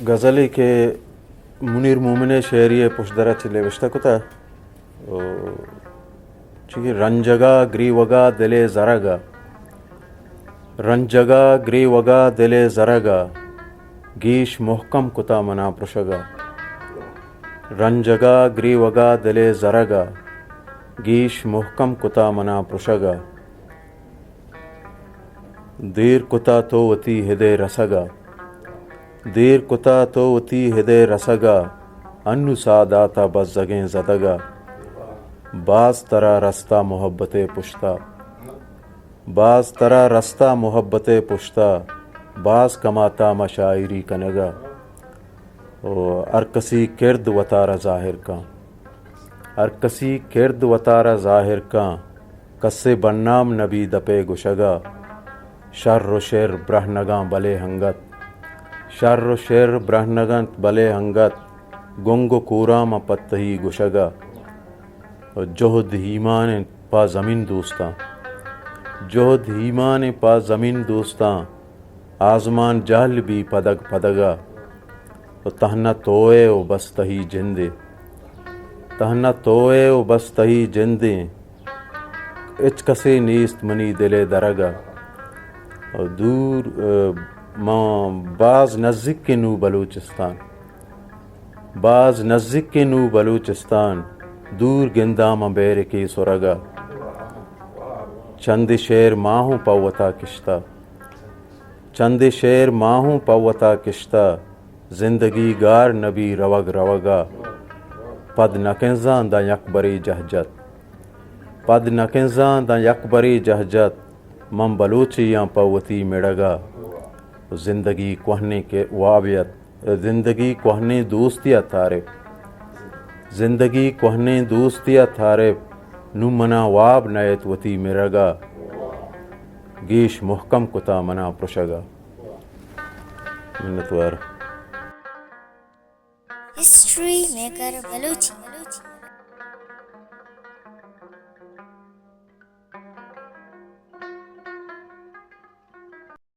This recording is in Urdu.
غزلی کے منیر مومن شعری پشدرہ چلے وشتہ کتا چیئے رنجگا گری وگا دل زرگا رنجگا گری وگا دل زرگا گیش محکم کتا منا پرشگا رنجگا گری وگا دل زرگا گیش محکم کتا منا پرشگا دیر کتا تو وتی ہدے رسگا دیر کتا تو وتی ہدے رسگا انو ساداتا بس زگیں زدگا باز ترا رستہ محبت پشتا باز ترا رستہ محبت پشتا باز کماتا مشاعری کنگا ارکسی کرد وطارہ ظاہر کا ارکسی کرد وطارہ ظاہر کا کسے بنام نبی دپے گشگا شر و شر برہنگاں بلے ہنگت شر و شر برہنگاں بلے ہنگت گنگ کورام پتہی گشگا جہد ہیمان پا زمین دوستاں جہد ہیمان پا زمین دوستاں آزمان جہل بھی پدگ پدگا تہنا توئے و بس تہی جندے تہنا توئے و بس تہی جندے اچ کسے نیست منی دلے درگا دور ماں باز نزدیک کے نو بلوچستان باز نزدیک کے نو بلوچستان دور گندام بیر کی سرگا چند شیر ماہوں پوتا کشتہ چند شیر ماہوں پوتا کشتہ زندگی گار نبی روگ روگا پد نکنزاں دا یکبری جہجت پد نکنزاں دا یکبری جہجت من بلوچیاں پوتی مڑگا زندگی کوہنے کے وابیت زندگی کوہنے دوستیا تھارے زندگی کوہنے دوستیا تھارے نو منا واب نیت وتی مرگا گیش محکم کتا منا پرشگا منتوار ہسٹری میکر بلوچی